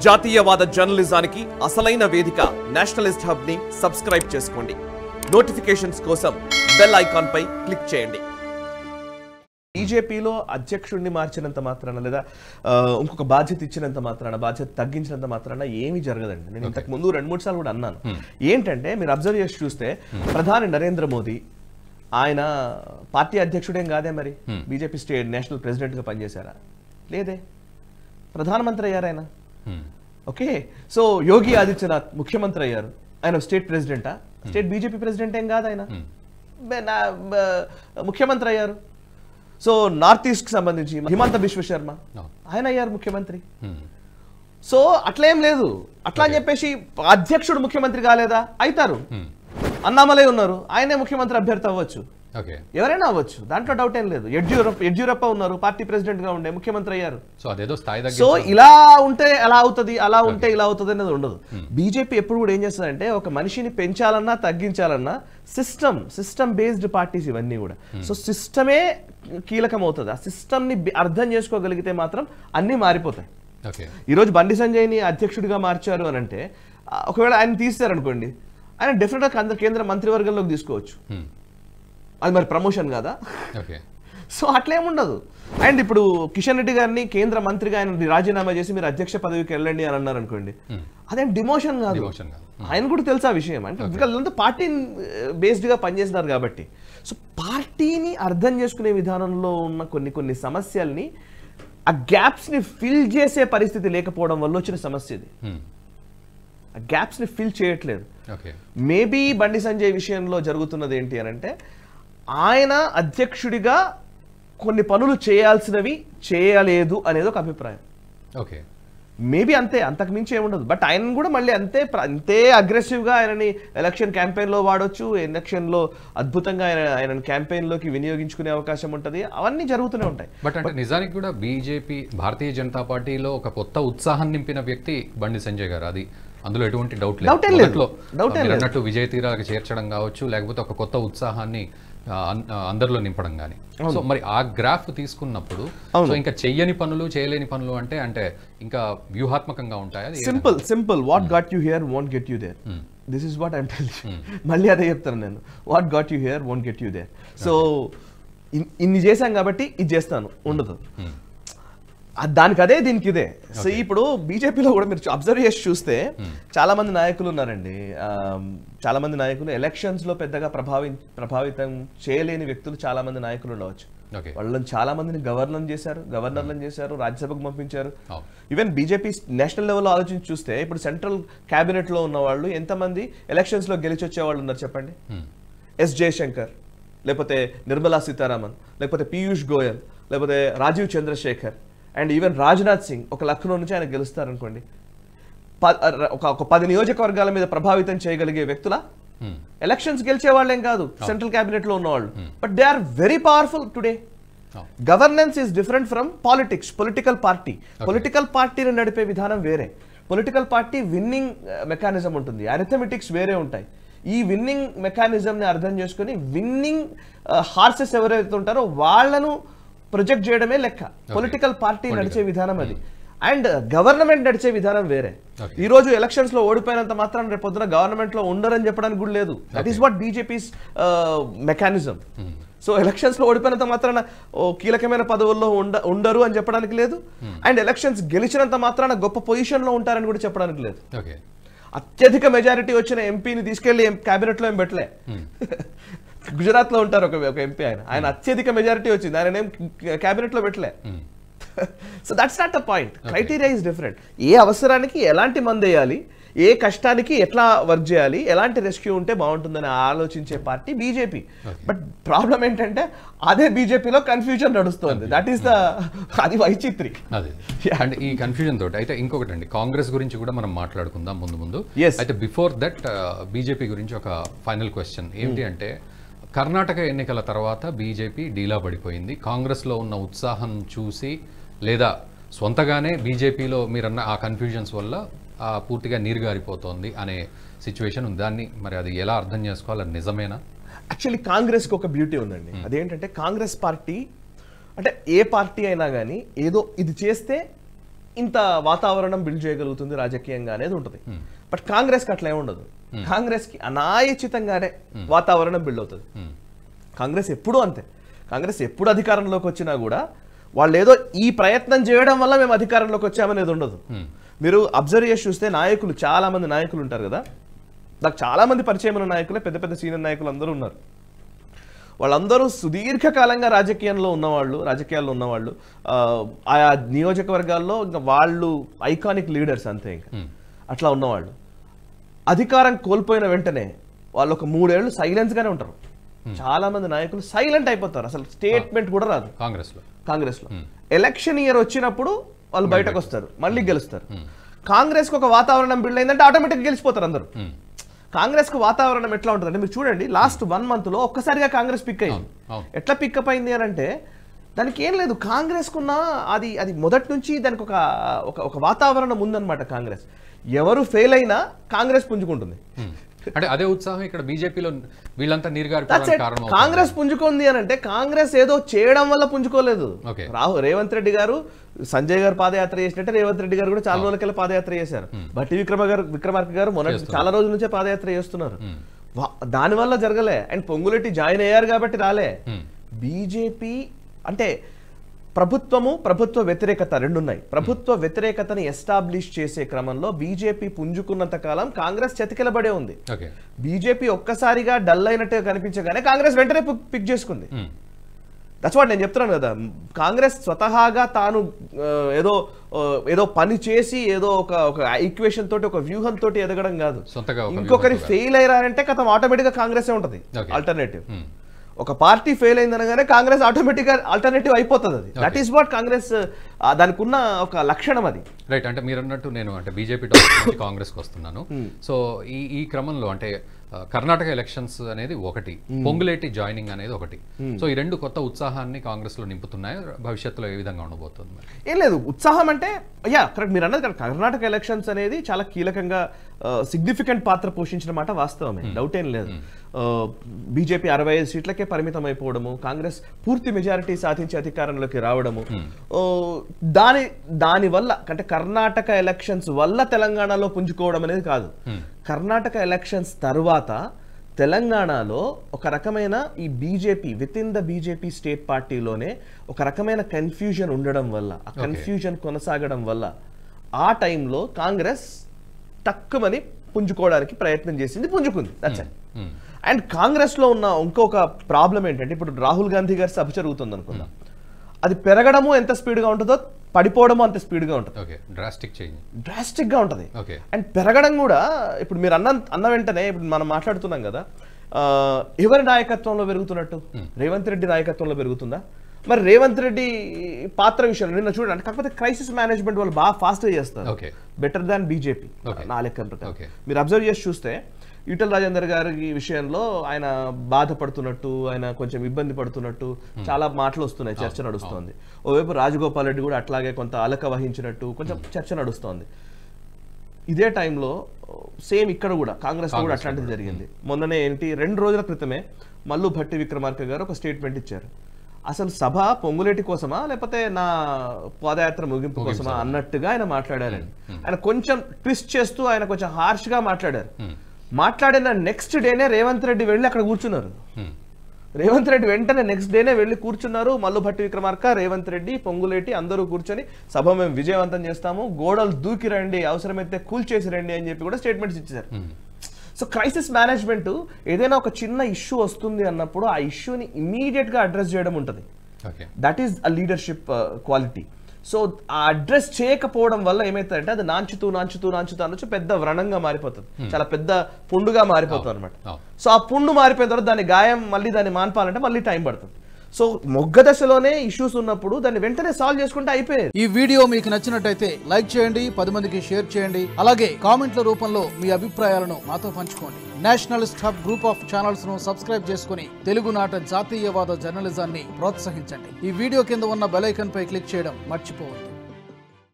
జాతీయవాద జర్నలిజానికి అసలైన వేదిక నేషనలిస్ట్ హబ్ ని సబ్స్క్రైబ్ చేసుకోండి. నోటిఫికేషన్స్ కోసం బెల్ ఐకాన్ పై క్లిక్ చేయండి. బీజేపీలో అధ్యక్షుడిని మార్చినంత మాత్రాన లేదా ఇంకొక బాధ్యత ఇచ్చినంత మాత్రాన, బాధ్యత తగ్గించినంత మాత్రాన ఏమీ జరగదండి. నేను ఇంతకు ముందు 2-3 సార్లు కూడా అన్నాను. ఏంటంటే మీరు అబ్జర్వ్ చేసి చూస్తే ప్రధాని నరేంద్ర మోదీ ఆయన పార్టీ అధ్యక్షుడేం కాదే, మరి బీజేపీ స్టేట్ నేషనల్ ప్రెసిడెంట్ గా పనిచేశారా? లేదే. ప్రధానమంత్రి అయ్యారు ఆయన. ఓకే, సో యోగి ఆదిత్యనాథ్ ముఖ్యమంత్రి అయ్యారు. ఆయన స్టేట్ ప్రెసిడెంటా? స్టేట్ బీజేపీ ప్రెసిడెంట్ ఏం కాదు ఆయన, ముఖ్యమంత్రి అయ్యారు. సో నార్త్ ఈస్ట్ కి సంబంధించి హిమంత బిశ్వ శర్మ ఆయన అయ్యారు ముఖ్యమంత్రి. సో అట్లేం లేదు. అట్లా అని చెప్పేసి అధ్యక్షుడు ముఖ్యమంత్రి కాలేదా? అవుతారు. అన్నామలై ఉన్నారు, ఆయనే ముఖ్యమంత్రి అభ్యర్థి అవ్వచ్చు, ఎవరైనా అవ్వచ్చు, దాంట్లో డౌట్ ఏం లేదు. యడ్యూరప్ప ఉన్నారు, పార్టీ ప్రెసిడెంట్ గా ఉండే ముఖ్యమంత్రి అయ్యారు. సో ఇలా ఉంటే ఎలా అవుతుంది, అలా ఉంటే ఇలా అవుతుంది అనేది ఉండదు. బీజేపీ ఎప్పుడు కూడా ఏం చేస్తుందంటే ఒక మనిషిని పెంచాలన్నా తగ్గించాలన్నా సిస్టమ్ బేస్డ్ పార్టీస్ ఇవన్నీ కూడా. సో సిస్టమే కీలకం అవుతుంది. ఆ సిస్టమ్ ని అర్థం చేసుకోగలిగితే మాత్రం అన్ని మారిపోతాయి. ఈరోజు బండి సంజయ్ని అధ్యక్షుడిగా మార్చారు అని అంటే, ఒకవేళ ఆయన తీస్తారనుకోండి, ఆయన డెఫినెట్ గా కేంద్ర మంత్రివర్గంలోకి తీసుకోవచ్చు. అది మరి ప్రమోషన్ కాదా? సో అట్లేముండదు. అండ్ ఇప్పుడు కిషన్ రెడ్డి గారిని కేంద్ర మంత్రిగా ఆయన రాజీనామా చేసి మీరు అధ్యక్ష పదవికి వెళ్ళండి అని అన్నారు అనుకోండి, అదేం డిమోషన్ కాదు. ఆయన కూడా తెలుసు ఆ విషయం. అంటే వీళ్ళంతా పార్టీ బేస్డ్ గా పనిచేస్తున్నారు కాబట్టి. సో పార్టీని అర్థం చేసుకునే విధానంలో ఉన్న కొన్ని సమస్యల్ని, ఆ గ్యాప్స్ ని ఫిల్ చేసే పరిస్థితి లేకపోవడం వల్ల వచ్చిన సమస్య ఇది. ఆ గ్యాప్స్ ని ఫిల్ చేయట్లేదు. మేబీ బండి సంజయ్ విషయంలో జరుగుతున్నది ఏంటి అని అంటే, ఆయన అధ్యక్షుడిగా కొన్ని పనులు చేయాల్సినవి చేయలేదు అనేది ఒక అభిప్రాయం. మేబీ అంతే, అంతకు మించి ఏముండదు. బట్ ఆయన కూడా మళ్ళీ అంతే అగ్రెసివ్ గా ఆయనని ఎలక్షన్ క్యాంపెయిన్ లో వాడొచ్చు. ఎలక్షన్ లో అద్భుతంగా ఆయన క్యాంపెయిన్ లోకి వినియోగించుకునే అవకాశం ఉంటది. అవన్నీ జరుగుతూనే ఉంటాయి. బట్ అంటే నిజానికి కూడా బీజేపీ, భారతీయ జనతా పార్టీలో ఒక కొత్త ఉత్సాహం నింపిన వ్యక్తి బండి సంజయ్ గారు. అది అందులో ఎటువంటి డౌట్ లేదు. అన్నట్టు విజయ తీరాలకు చేర్చడం కావచ్చు, లేకపోతే ఒక కొత్త ఉత్సాహాన్ని అందరిలో నింపడం కానీ. సో మరి ఆ గ్రాఫ్ తీసుకున్నప్పుడు సో ఇంకా చెయ్యని పనులు, చేయలేని పనులు అంటే ఇంకా వ్యూహాత్మకంగా ఉంటాయి. Simple what got you here won't get you there. This is what I am telling. మళ్ళీ అదే చెప్తాను నేను, what got you here won't get you there. So ఇన్ని చేశాం కాబట్టి ఇది చేస్తాను ఉండదు. దానికి అదే, దీనికి ఇదే. సో ఇప్పుడు బీజేపీలో కూడా మీరు అబ్జర్వ్ చేసి చూస్తే చాలా మంది నాయకులు ఉన్నారండి. చాలా మంది నాయకులు ఎలక్షన్స్ లో పెద్దగా ప్రభావితం చేయలేని వ్యక్తులు చాలా మంది నాయకులు ఉండవచ్చు. వాళ్ళని చాలా మందిని గవర్నర్లను చేశారు, రాజ్యసభకు పంపించారు. ఈవెన్ బీజేపీ నేషనల్ లెవెల్లో ఆలోచించి చూస్తే ఇప్పుడు సెంట్రల్ క్యాబినెట్ లో ఉన్న వాళ్ళు ఎంతమంది ఎలక్షన్స్ లో గెలిచి వచ్చే వాళ్ళు ఉన్నారు చెప్పండి? ఎస్ జయశంకర్, లేకపోతే నిర్మలా సీతారామన్, లేకపోతే పీయూష్ గోయల్, లేకపోతే రాజీవ్ చంద్రశేఖర్, అండ్ ఈవెన్ రాజ్నాథ్ సింగ్. ఒక లక్నో నుంచి ఆయన గెలుస్తారనుకోండి, ఒక 10 నియోజకవర్గాల మీద ప్రభావితం చేయగలిగే వ్యక్తుల ఎలక్షన్స్ గెలిచే వాళ్ళేం కాదు సెంట్రల్ క్యాబినెట్ లో ఉన్నవాళ్ళు. But they are very powerful today. Governance is different from politics. Political పార్టీని నడిపే విధానం వేరే. పొలిటికల్ పార్టీ విన్నింగ్ మెకానిజం ఉంటుంది, అరిథమెటిక్స్ వేరే ఉంటాయి. ఈ విన్నింగ్ మెకానిజం ని అర్థం చేసుకుని విన్నింగ్ హార్సెస్ ఎవరైతే ఉంటారో వాళ్లను ప్రొజెక్ట్ చేయడమే లెక్క. పొలిటికల్ పార్టీ నడిచే విధానం అది. అండ్ గవర్నమెంట్ నడిచే విధానం వేరే. ఈ రోజు ఎలక్షన్స్ లో ఓడిపోయినంత మాత్రం రేపు పొద్దున గవర్నమెంట్ లో ఉండరని చెప్పడానికి కూడా లేదు. That is what BJP's mechanism. So elections లో ఓడిపోయినంత మాత్రాన కీలకమైన పదవుల్లో ఉండరు అని చెప్పడానికి లేదు. అండ్ ఎలక్షన్స్ గెలిచినంత మాత్రాన గొప్ప పొజిషన్ లో ఉంటారని కూడా చెప్పడానికి లేదు. అత్యధిక మెజారిటీ వచ్చిన ఎంపీని తీసుకెళ్లి క్యాబినెట్ లో ఏం పెట్టలే. గుజరాత్ లో ఉంటారు ఒక ఎంపీ, ఆయన అత్యధిక మెజారిటీ వచ్చింది, ఆయన ఏం క్యాబినెట్ లో పెట్టలే. So that's not the point. Criteria is different. ఏ అవసరానికి ఎలాంటి మంది వేయాలి, ఏ కష్టానికి ఎట్లా వర్క్ చేయాలి, ఎలాంటి రెస్క్యూ ఉంటే బాగుంటుందని ఆలోచించే పార్టీ బీజేపీ. బట్ ప్రాబ్లం ఏంటంటే అదే బీజేపీలో కన్ఫ్యూజన్ నడుస్తుంది. దట్ ఈస్ అది వైచిత్రి. అండ్ ఈ కన్ఫ్యూజన్ తోటి అయితే ఇంకొకటి అండి, కాంగ్రెస్ గురించి కూడా మనం మాట్లాడుకుందాం ముందు. అయితే బిఫోర్ దట్ బీజేపీ గురించి ఒక ఫైనల్ క్వశ్చన్ ఏంటి అంటే, కర్ణాటక ఎన్నికల తర్వాత బీజేపీ డీలా పడిపోయింది. కాంగ్రెస్లో ఉన్న ఉత్సాహం చూసి లేదా సొంతగానే బీజేపీలో మీరన్న ఆ కన్ఫ్యూజన్స్ వల్ల పూర్తిగా నీరుగారిపోతోంది అనే సిచ్యువేషన్ ఉంది. దాన్ని మరి అది ఎలా అర్థం చేసుకోవాలి, నిజమేనా? యాక్చువల్లీ కాంగ్రెస్కి ఒక బ్యూటీ ఉందండి. అదేంటంటే కాంగ్రెస్ పార్టీ అంటే ఏ పార్టీ అయినా కానీ ఏదో ఇది చేస్తే ఇంత వాతావరణం బిల్డ్ చేయగలుగుతుంది రాజకీయంగా అనేది ఉంటుంది. బట్ కాంగ్రెస్కి అట్లా ఏముండదు. కాంగ్రెస్కి అనాయచితంగానే వాతావరణం బిల్డ్ అవుతుంది. కాంగ్రెస్ ఎప్పుడూ అంతే. కాంగ్రెస్ ఎప్పుడు అధికారంలోకి వచ్చినా కూడా వాళ్ళు ఏదో ఈ ప్రయత్నం చేయడం వల్ల మేము అధికారంలోకి వచ్చామనేది ఉండదు. మీరు అబ్జర్వ్ చేసి చూస్తే నాయకులు, చాలా మంది నాయకులు ఉంటారు కదా, నాకు చాలా మంది పరిచయమైన నాయకులే, పెద్ద పెద్ద సీనియర్ నాయకులు అందరూ ఉన్నారు. వాళ్ళందరూ సుదీర్ఘకాలంగా రాజకీయాల్లో ఉన్నవాళ్ళు, ఆయా నియోజకవర్గాల్లో ఇంకా వాళ్ళు ఐకానిక్ లీడర్స్ అంతే. ఇంకా అట్లా ఉన్నవాళ్ళు అధికారం కోల్పోయిన వెంటనే వాళ్ళు ఒక 3 ఏళ్ళు సైలెన్స్ గానే ఉంటారు. చాలా మంది నాయకులు సైలెంట్ అయిపోతారు, అసలు స్టేట్మెంట్ కూడా రాదు. కాంగ్రెస్ లో ఎలక్షన్ ఇయర్ వచ్చినప్పుడు వాళ్ళు బయటకు వస్తారు, మళ్ళీ గెలుస్తారు. కాంగ్రెస్ కు ఒక వాతావరణం బిల్డ్ అయిందంటే ఆటోమేటిక్ గెలిచిపోతారు అందరూ. కాంగ్రెస్ కు వాతావరణం ఎట్లా ఉంటుంది అంటే మీరు చూడండి, లాస్ట్ 1 month లో ఒక్కసారిగా కాంగ్రెస్ పిక్ అయింది. ఎట్లా పికప్ అయింది అని అంటే దానికి ఏం లేదు, కాంగ్రెస్ కున్న అది మొదటి నుంచి దానికి ఒక వాతావరణం ఉందన్నమాట. కాంగ్రెస్ ఎవరు ఫెయిల్ అయినా కాంగ్రెస్ పుంజుకుంటుంది. అంటే అదే ఉత్సాహం ఇక్కడ బీజేపీలో వీళ్ళంతా కాంగ్రెస్ పుంజుకుంది అని అంటే కాంగ్రెస్ ఏదో చేయడం వల్ల పుంజుకోలేదు. రేవంత్ రెడ్డి గారు, సంజయ్ గారు పాదయాత్ర చేసినట్టే రేవంత్ రెడ్డి గారు కూడా చాలా రోజులకెళ్ళి పాదయాత్ర చేశారు. భట్టి విక్రమార్క గారు చాలా రోజుల నుంచే పాదయాత్ర చేస్తున్నారు. దాని వల్ల జరగలే. అండ్ పొంగులెట్టి జాయిన్ అయ్యారు కాబట్టి రాలే. బీజేపీ అంటే ప్రభుత్వ వ్యతిరేకత రెండున్నాయి. ప్రభుత్వ వ్యతిరేకతని ఎస్టాబ్లిష్ చేసే క్రమంలో బీజేపీ పుంజుకున్నంత కాలం కాంగ్రెస్ చతికిలబడే ఉంది. బీజేపీ ఒక్కసారిగా డల్ అయినట్టుగా కనిపించగానే కాంగ్రెస్ వెంటనే పిక్ చేసుకుంది. దట్స్ వాట్ నేను చెప్తున్నాను కదా, కాంగ్రెస్ స్వతహాగా తాను ఏదో పని చేసి ఏదో ఒక ఈక్వేషన్ తోటి, ఒక వ్యూహం తోటి ఎదగడం కాదు. ఇంకొకరి ఫెయిల్ అయ్యారంటే కథం ఆటోమేటిక్ గా కాంగ్రెస్ ఉంటది ఆల్టర్నేటివ్. ఒక పార్టీ ఫెయిల్ అయిందనగానే కాంగ్రెస్ ఆటోమేటిక్ గా ఆల్టర్నేటివ్ అయిపోతుంది. అది దట్ ఈస్ వాట్ కాంగ్రెస్ దానికి ఉన్న ఒక లక్షణం అది. రైట్. అంటే మీరు అన్నట్టు నేను అంటే బీజేపీ కాంగ్రెస్ కి వస్తున్నాను. సో ఈ క్రమంలో అంటే కర్ణాటక ఎలక్షన్స్ అనేది ఒకటి, పొంగులేటి జాయినింగ్ అనేది ఒకటి. సో ఈ రెండు కొత్త ఉత్సాహాన్ని కాంగ్రెస్ లో నింపుతున్నాయి. భవిష్యత్తులో ఏ విధంగా ఉండబోతుంది? ఏం లేదు, ఉత్సాహం అంటే కరెక్ట్ మీరు అన్నది. కర్ణాటక ఎలక్షన్స్ అనేది చాలా కీలకంగా సిగ్నిఫికెంట్ పాత్ర పోషించిన మాట వాస్తవమే, డౌట్ ఏం లేదు. బీజేపీ 65 సీట్లకే పరిమితం అయిపోవడము, కాంగ్రెస్ పూర్తి మెజారిటీ సాధించి అధికారంలోకి రావడము, దాని వల్ల అంటే కర్ణాటక ఎలక్షన్స్ వల్ల తెలంగాణలో పుంజుకోవడం అనేది కాదు. కర్ణాటక ఎలక్షన్స్ తర్వాత తెలంగాణలో ఒక రకమైన ఈ BJP with in the BJP state పార్టీలోనే ఒక రకమైన కన్ఫ్యూజన్ ఉండడం వల్ల, ఆ కన్ఫ్యూజన్ కొనసాగడం వల్ల ఆ టైంలో కాంగ్రెస్ తక్కువని పుంజుకోవడానికి ప్రయత్నం చేసింది, పుంజుకుంది. That's it. అండ్ కాంగ్రెస్ లో ఉన్న ఇంకొక ప్రాబ్లం ఏంటంటే, ఇప్పుడు రాహుల్ గాంధీ గారి సభ జరుగుతుంది అనుకుందాం, అది పెరగడము ఎంత స్పీడ్ గా ఉంటుందో పడిపోవడము అంత స్పీడ్ గా ఉంటుంది. డ్రాస్టిక్ గా ఉంటుంది. అండ్ పెరగడం కూడా ఇప్పుడు మీరు అన్న వెంటనే ఇప్పుడు మనం మాట్లాడుతున్నాం కదా, ఎవరి నాయకత్వంలో పెరుగుతున్నట్టు? రేవంత్ రెడ్డి నాయకత్వంలో పెరుగుతుందా? మరి రేవంత్ రెడ్డి పాత్ర విషయంలో నిన్న చూడండి, కాకపోతే క్రైసిస్ మేనేజ్మెంట్ వాళ్ళు బాగా ఫాస్ట్ గా చేస్తారు, బెటర్ దాన్ బీజేపీ నా లెక్క ప్రకారం. మీరు అబ్జర్వ్ చేసి చూస్తే ఈటల రాజేందర్ గారి విషయంలో ఆయన బాధపడుతున్నట్టు, ఆయన కొంచెం ఇబ్బంది పడుతున్నట్టు చాలా మాటలు వస్తున్నాయి, చర్చ నడుస్తోంది. ఓవైపు రాజగోపాల్ రెడ్డి కూడా అట్లాగే కొంత అలక వహించినట్టు కొంచెం చర్చ నడుస్తోంది. ఇదే టైంలో సేమ్ ఇక్కడ కూడా కాంగ్రెస్ కూడా అట్లాంటిది జరిగింది. మొన్ననే 2 రోజుల క్రితమే మల్లు భట్టి విక్రమార్క గారు ఒక స్టేట్మెంట్ ఇచ్చారు. అసలు సభ పొంగులేటి కోసమా లేకపోతే నా పాదయాత్ర ముగింపు కోసమా అన్నట్టుగా ఆయన మాట్లాడారని. ఆయన కొంచెం ట్విస్ట్ చేస్తూ ఆయన కొంచెం హార్ష్ గా మాట్లాడారు. మాట్లాడిన నెక్స్ట్ డేనే రేవంత్ రెడ్డి వెళ్ళి అక్కడ కూర్చున్నారు. రేవంత్ రెడ్డి వెంటనే నెక్స్ట్ డేనే వెళ్ళి కూర్చున్నారు. మల్లు భట్టి విక్రమార్క, రేవంత్ రెడ్డి, పొంగులేటి అందరూ కూర్చొని సభ మేము విజయవంతం చేస్తాము, గోడలు దూకి రండి, అవసరమైతే కూల్చేసి రండి అని చెప్పి కూడా స్టేట్మెంట్స్ ఇచ్చారు. సో క్రైసిస్ మేనేజ్మెంట్ ఏదైనా ఒక చిన్న ఇష్యూ వస్తుంది అన్నప్పుడు ఆ ఇష్యూని ఇమీడియట్ గా అడ్రస్ చేయడం ఉంటుంది. That is a leadership quality. So ఆ అడ్రస్ చేయకపోవడం వల్ల ఏమైతుందంటే అది నాంచుతూ పెద్ద వ్రణంగా మారిపోతుంది, చాలా పెద్ద పుండుగా మారిపోతుంది అనమాట. సో ఆ పుండు మారిపోయిన తర్వాత దాని గాయం మళ్ళీ దాన్ని మాన్పాలంటే మళ్ళీ టైం పడుతుంది. సో మొగ్గ దశలోనే ఇష్యూస్ ఉన్నప్పుడు దాన్ని వెంటనే సాల్వ్ చేసుకుంటే అయిపోయేది. ఈ వీడియో మీకు నచ్చినట్టయితే లైక్ చేయండి, 10 మందికి షేర్ చేయండి, అలాగే కామెంట్ల రూపంలో మీ అభిప్రాయాలను మాతో పంచుకోండి. Nationalist hub group of channels ను సబ్స్క్రైబ్ చేసుకుని తెలుగునాట జాతీయవాద జర్నలిజాన్ని ప్రోత్సహించండి. ఈ వీడియో కింద ఉన్న బెల్ ఐకాన్ పై క్లిక్ చేయడం మర్చిపోవద్దు.